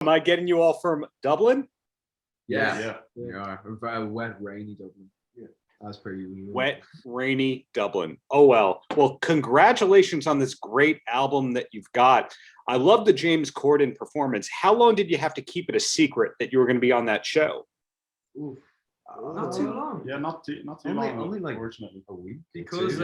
Am I getting you all from Dublin? Yeah. We are. A wet, rainy Dublin. Yeah. As per usual. Wet, rainy Dublin. Oh, well. Well, congratulations on this great album that you've got. I love the James Corden performance. How long did you have to keep it a secret that you were going to be on that show? Oof. Not too long. Yeah, not too long. Only like unfortunately, a week. Because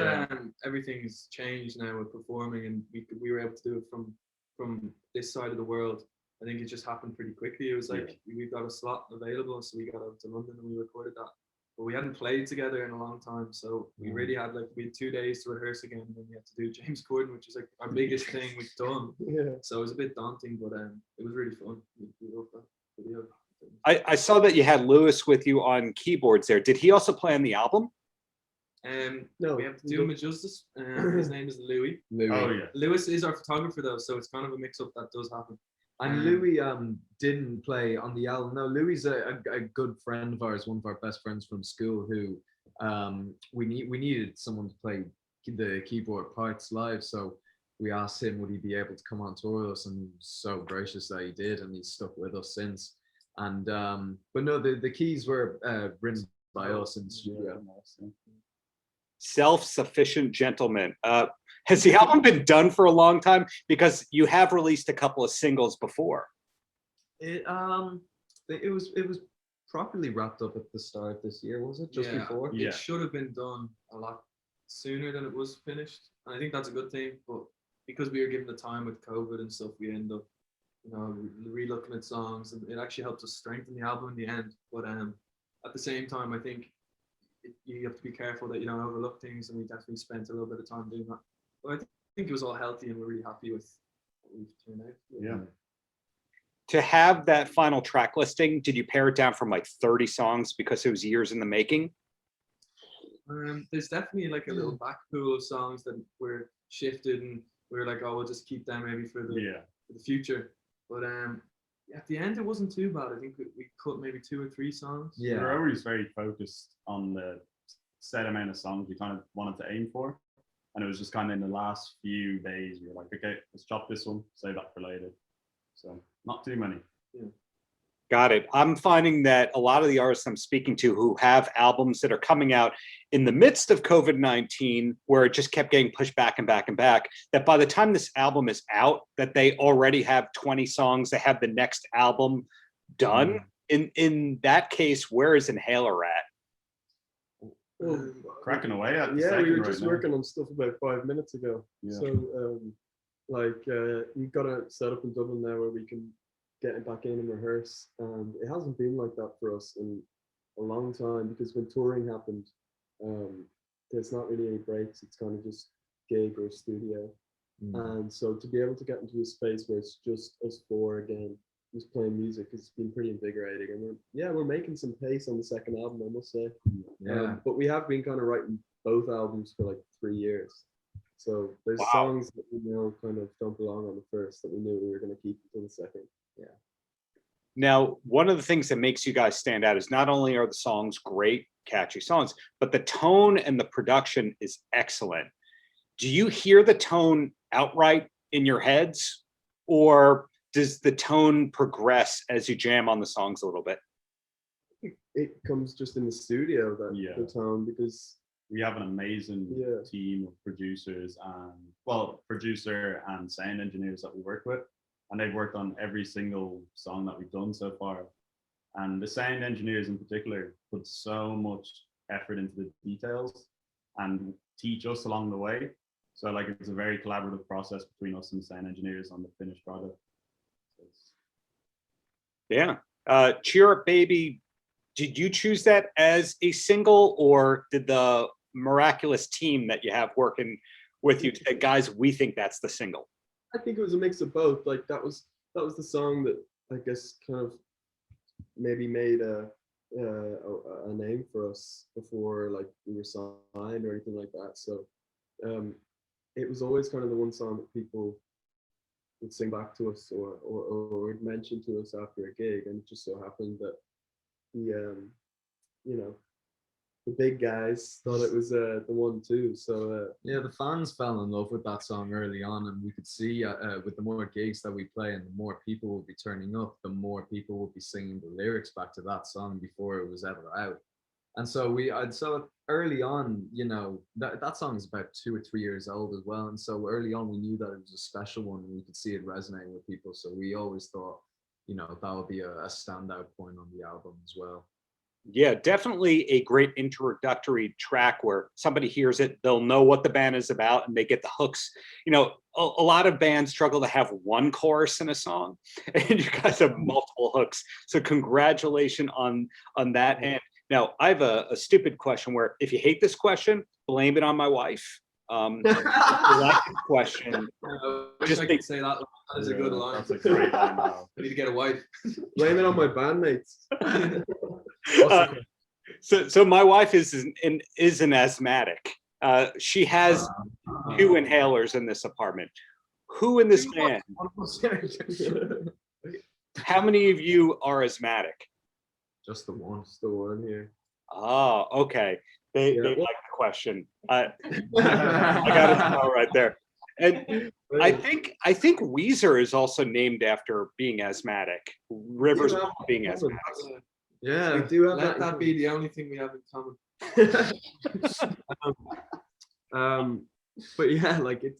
everything's changed now with performing, and we were able to do it from this side of the world. I think it just happened pretty quickly. It was like we got a slot available, so we got out to London and we recorded that. But we hadn't played together in a long time, so we really had we had 2 days to rehearse again, and then we had to do James Corden, which is like our biggest thing we've done. So it was a bit daunting, but it was really fun. We loved that video. I saw that you had Lewis with you on keyboards there. Did he also play on the album? No, we have to do him a justice. His name is Louis. Oh yeah. Lewis is our photographer though, so it's kind of a mix-up that does happen. And Louis didn't play on the album. No, Louis a good friend of ours, one of our best friends from school, who we needed someone to play the keyboard parts live. So we asked him would he be able to come on tour with us, and he was so gracious that he did, and he's stuck with us since. And but no, the keys were written by us in the studio. Self-sufficient gentleman. Has the album been done for a long time? Because you have released a couple of singles before. It was properly wrapped up at the start of this year, was it? Just before? Yeah. It should have been done a lot sooner than it was finished. And I think that's a good thing, but because we were given the time with COVID and stuff, we end up, re-looking at songs, and it actually helps us strengthen the album in the end. But at the same time, I think you have to be careful that you don't overlook things, and we definitely spent a little bit of time doing that. But I think it was all healthy, and we're really happy with what we've turned out. Yeah. To have that final track listing, did you pare it down from 30 songs because it was years in the making? There's definitely a little back pool of songs that were shifted, and we were like, oh, we'll just keep them maybe for the future. But at the end, it wasn't too bad. I think we cut maybe 2 or 3 songs. Yeah, we're always very focused on the set amount of songs we kind of wanted to aim for. And it was just kind of in the last few days, we were like, okay, let's chop this one, save that for later. So not too many. Yeah. Got it. I'm finding that a lot of the artists I'm speaking to who have albums that are coming out in the midst of COVID-19, where it just kept getting pushed back and back and back, that by the time this album is out, that they already have 20 songs, they have the next album done. In that case, where is Inhaler at? Cracking away at the we second were just right working on stuff about 5 minutes ago. Yeah. So we've got a setup in Dublin now where we can get back in and rehearse, and it hasn't been like that for us in a long time, because when touring happened, there's not really any breaks. It's kind of just gig or studio. And so to be able to get into a space where it's just us four again, just playing music, has been pretty invigorating. And we're making some pace on the second album, I must say. But we have been kind of writing both albums for 3 years. So there's songs that we know kind of don't belong on the first that we knew we were going to keep until the second. Yeah. Now, one of the things that makes you guys stand out is not only are the songs great, catchy songs, but the tone and the production is excellent. Do you hear the tone outright in your heads, or does the tone progress as you jam on the songs a little bit? It comes just in the studio, the tone, because we have an amazing team of producers and producer and sound engineers that we work with, and they've worked on every single song that we've done so far. And the sound engineers in particular put so much effort into the details and teach us along the way. So it's a very collaborative process between us and sound engineers on the finished product. Yeah. Cheer Up Baby, did you choose that as a single, or did the miraculous team that you have working with you say, guys, we think that's the single? I think it was a mix of both. That was the song that I guess kind of maybe made a name for us before we were signed or anything like that. So it was always kind of the one song that people would sing back to us or would mention to us after a gig, and it just so happened that the big guys thought it was the one too. So yeah, the fans fell in love with that song early on, and we could see with the more gigs that we play and the more people will be turning up, the more people will be singing the lyrics back to that song before it was ever out. And so so early on, you know, that song is about 2 or 3 years old as well. And so early on, we knew that it was a special one, and we could see it resonating with people. So we always thought, you know, that would be a standout point on the album as well. Yeah, definitely a great introductory track where somebody hears it, they'll know what the band is about, and they get the hooks. You know, a lot of bands struggle to have one chorus in a song, and you guys have multiple hooks. So congratulations on that. And now I have a stupid question where if you hate this question, blame it on my wife. If you like this question, Just I can say that. That is a good line. That's a great line. Now. I need to get a wife. blame it on my bandmates. So my wife is an asthmatic. She has 2 inhalers in this apartment. Who in this band? How many of you are asthmatic? Just the one. Just the one here. Oh, okay. They like the question. I got it know right there. And I think Weezer is also named after being asthmatic. Rivers being asthmatic. Yeah, We do have Let that. that be the only thing we have in common. But yeah, like it.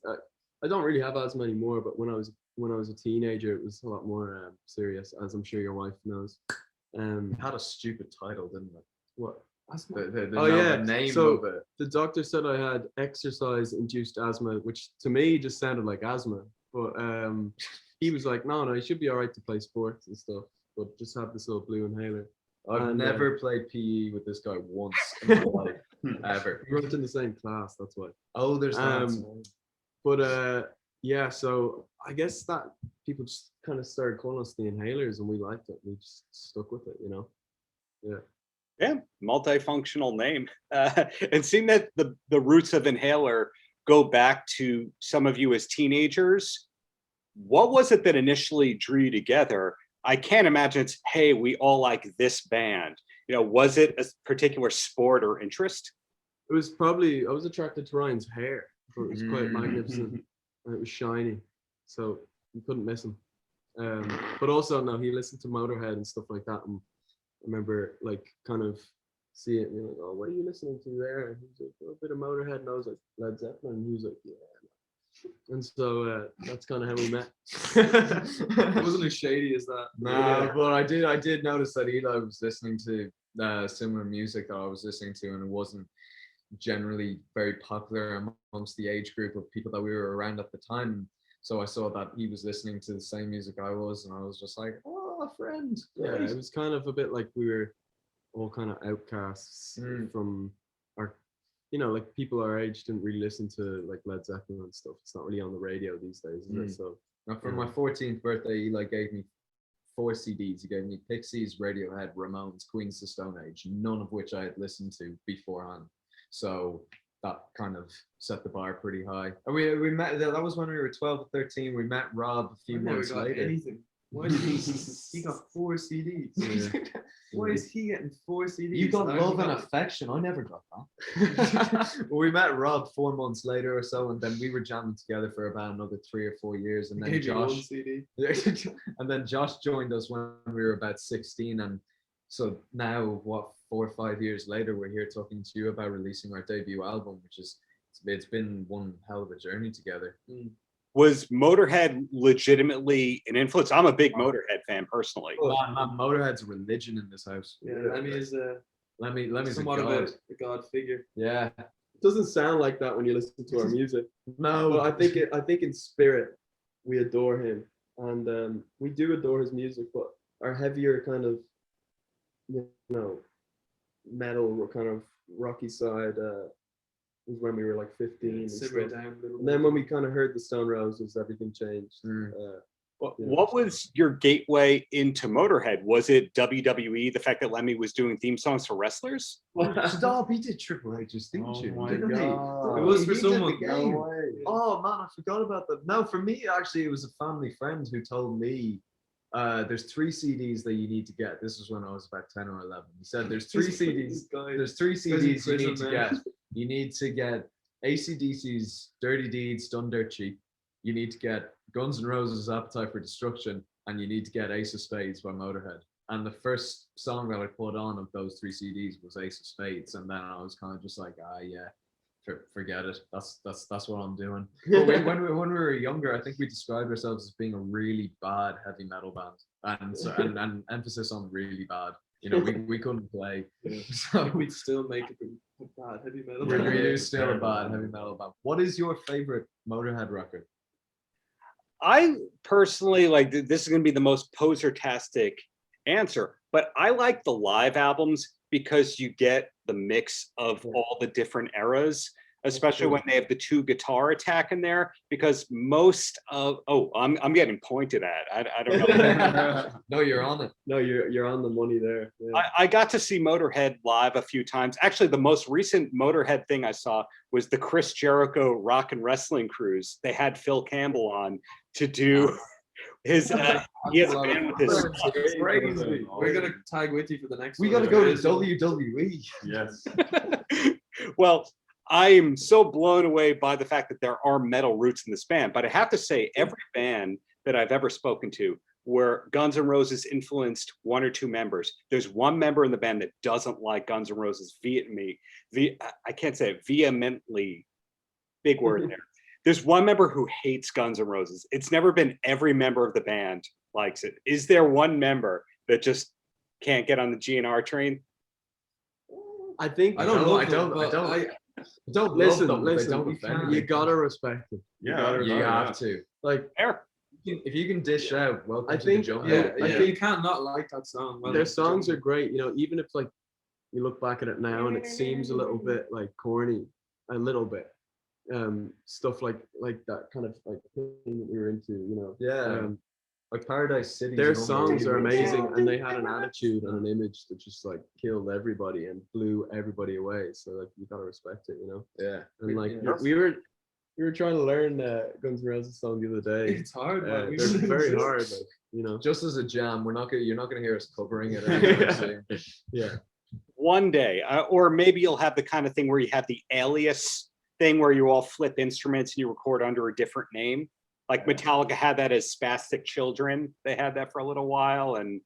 I don't really have asthma anymore. But when I was a teenager, it was a lot more serious, as I'm sure your wife knows. it had a stupid title, didn't it? What? The name so of it. the doctor said I had exercise-induced asthma, which to me just sounded like asthma. But he was like, no, you should be all right to play sports and stuff, but just have this little blue inhaler. I've never played PE with this guy once in my life, ever. We weren't in the same class, that's why. Oh, there's that. But yeah, so I guess that people just kind of started calling us the inhalers, and we liked it. We just stuck with it, you know. Yeah, multifunctional name. And seeing that the roots of inhaler go back to some of you as teenagers, what was it that initially drew you together? I can't imagine it's, hey, we all like this band. You know, was it a particular sport or interest? It was probably, I was attracted to Ryan's hair. It was quite magnificent, and it was shiny, so you couldn't miss him. But also, no, he listened to Motorhead and stuff like that, and I remember like kind of see it and you're like, oh, what are you listening to there? And he was like, a bit of Motorhead, and I was like, Led Zeppelin, and he was like, yeah. And so that's kind of how we met. It wasn't as shady as that. No, but I did notice that Eli was listening to similar music that I was listening to, and it wasn't generally very popular amongst the age group of people that we were around at the time. So I saw that he was listening to the same music I was, and I was just like, oh, a friend. Yeah, it was kind of a bit like we were all kind of outcasts from our, you know, like people our age didn't really listen to like Led Zeppelin and stuff. It's not really on the radio these days, is it? So now for my 14th birthday, Eli gave me 4 CDs. He gave me Pixies, Radiohead, Ramones, Queens of Stone Age, none of which I had listened to beforehand. So that kind of set the bar pretty high. And we met, that was when we were 12 or 13. We met Rob a few months later. Anything. Why did he got 4 CDs? Yeah. Why is he getting 4 CDs? You got I love only and got- affection. I never got that. Well, we met Rob 4 months later or so, and then we were jamming together for about another 3 or 4 years. And then Gave you 1 Josh, CD. and then Josh joined us when we were about 16. And so now, what, 4 or 5 years later, we're here talking to you about releasing our debut album, which is, it's been one hell of a journey together. Was Motorhead legitimately an influence? I'm a big Motorhead fan personally. Man, Motorhead's a religion in this house. Yeah, Lemmy is Lemmy's somewhat a of god. a god figure. Yeah. it doesn't sound like that when you listen to our music. No. But I think in spirit we adore him, and we do adore his music. But our heavier kind of, you know, metal kind of rocky side was when we were like 15 and Simmer stuff. down a little And then when we kind of heard the Stone Roses, everything changed. What was your gateway into Motorhead? Was it WWE, the fact that Lemmy was doing theme songs for wrestlers? Stop, he did Triple H's theme Oh tune, my didn't he? God. It was for He did the someone. game. way. Oh man, I forgot about that. No, for me, actually, it was a family friend who told me there's 3 CDs that you need to get. This was when I was about 10 or 11. He said there's 3 CDs. There's 3 CDs you need to get. You need to get AC/DC's Dirty Deeds Done Dirt Cheap. You need to get Guns N' Roses' Appetite for Destruction, and you need to get Ace of Spades by Motorhead. And the first song that I put on of those 3 CDs was Ace of Spades, and then I was kind of just like, yeah, forget it. That's what I'm doing. But when we were younger, I think we described ourselves as being a really bad heavy metal band, and emphasis on really bad. You know, we couldn't play, so We'd still make it a bad heavy metal. we do still a bad heavy metal band. What is your favorite Motorhead record? I personally like this is going to be the most poser-tastic answer, but I like the live albums because you get the mix of all the different eras, especially when they have the 2 guitar attack in there, because most of I'm getting pointed at. I don't know. No, you're on it. No, you're on the money there. Yeah. I got to see Motorhead live a few times. Actually, the most recent Motorhead thing I saw was the Chris Jericho Rock and Wrestling Cruise. They had Phil Campbell on to do his he has a band with his Crazy. We're gonna tag with you for the next We one. gotta go to WWE. Yes. well, I am so blown away by the fact that there are metal roots in this band, but I have to say every band that I've ever spoken to where Guns N' Roses influenced 1 or 2 members, there's one member in the band that doesn't like Guns N' Roses vehemently. I can't say it, vehemently, big word there. There's one member who hates Guns N' Roses. It's never been every member of the band likes it. Is there one member that just can't get on the GNR train? I think I don't listen. love them, but they don't offend me. You gotta respect them. Yeah. You have to. Like Fair. If you can dish out, welcome I to think- the jungle. I Yeah, think- you can't not like that song. Well, their songs are great, you know, even if like you look back at it now and it seems a little bit like corny, a little bit. Stuff like that kind of like thing that we were into, you know. Yeah. Like Paradise City. their songs are amazing, and they had an attitude and an image that just like killed everybody and blew everybody away. So like you gotta respect it, you know. Yeah. And like Yeah. we were trying to learn Guns N' Roses song the other day. It's hard, man. We They're really very exist. hard, like, you know. Just as a jam, you're not gonna hear us covering it. Anytime soon. Yeah. One day, or maybe you'll have the kind of thing where you have the alias thing where you all flip instruments and you record under a different name. Like Metallica had that as Spastic Children. They had that for a little while, and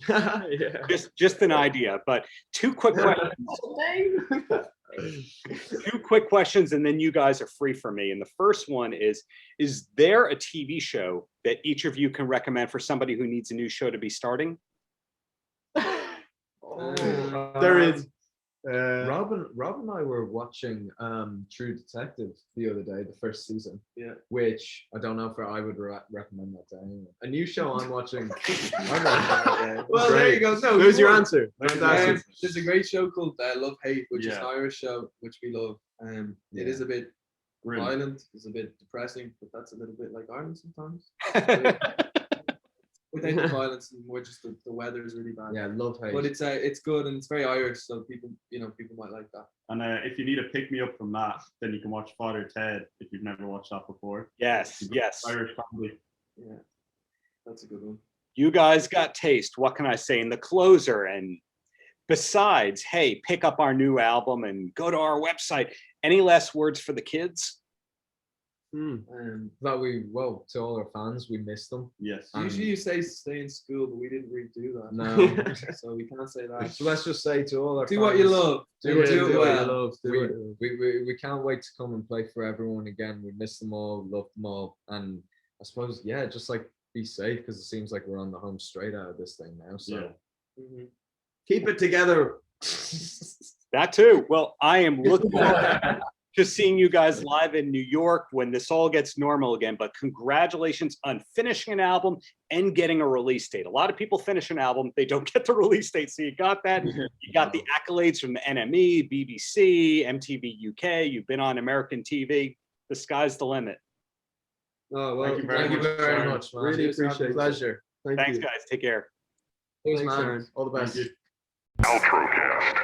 Yeah. just an idea. But 2 quick questions. 2 quick questions, and then you guys are free for me. And the first one is there a TV show that each of you can recommend for somebody who needs a new show to be starting? There is. Rob and I were watching True Detective the other day, the first season. Yeah. Which I don't know if I would recommend that to anyone. A new show I'm watching. Well, there you go. No, There's your won. answer. Fantastic. There's a great show called Love Hate, which is an Yeah. Irish show, which we love. It is a bit Really. violent, it's a bit depressing, but that's a little bit like Ireland sometimes. Without the violence, and more just the weather is really bad. Yeah, Love Hate. But it's good and it's very Irish, so people might like that. And if you need a pick me up from that, then you can watch Father Ted if you've never watched that before. Yes. Irish comedy. Yeah, that's a good one. You guys got taste. What can I say? In the closer, and besides, hey, pick up our new album and go to our website. Any last words for the kids? To all our fans, we miss them. Yes. Usually you say stay in school, but we didn't really do that. No. So we can't say that. So let's just say to all our Do fans, what you love. Do it it well. well. We can't wait to come and play for everyone again. We miss them all, love them all, and I suppose just like be safe, because it seems like we're on the home straight out of this thing now. So Yeah. Mhm. Keep it together. That too. Well, I am looking forward to seeing you guys live in New York when this all gets normal again. But congratulations on finishing an album and getting a release date. A lot of people finish an album, they don't get the release date. So you got that. You got the accolades from the NME, BBC, MTV UK. You've been on American TV. The sky's the limit. Oh, well, Thank you very much. man. Really Cheers, man. appreciate it. Pleasure. Thank Thanks, you. guys. Take care. Cheers, Thanks, man. Darren. All the best. Thank you. Paltrocast.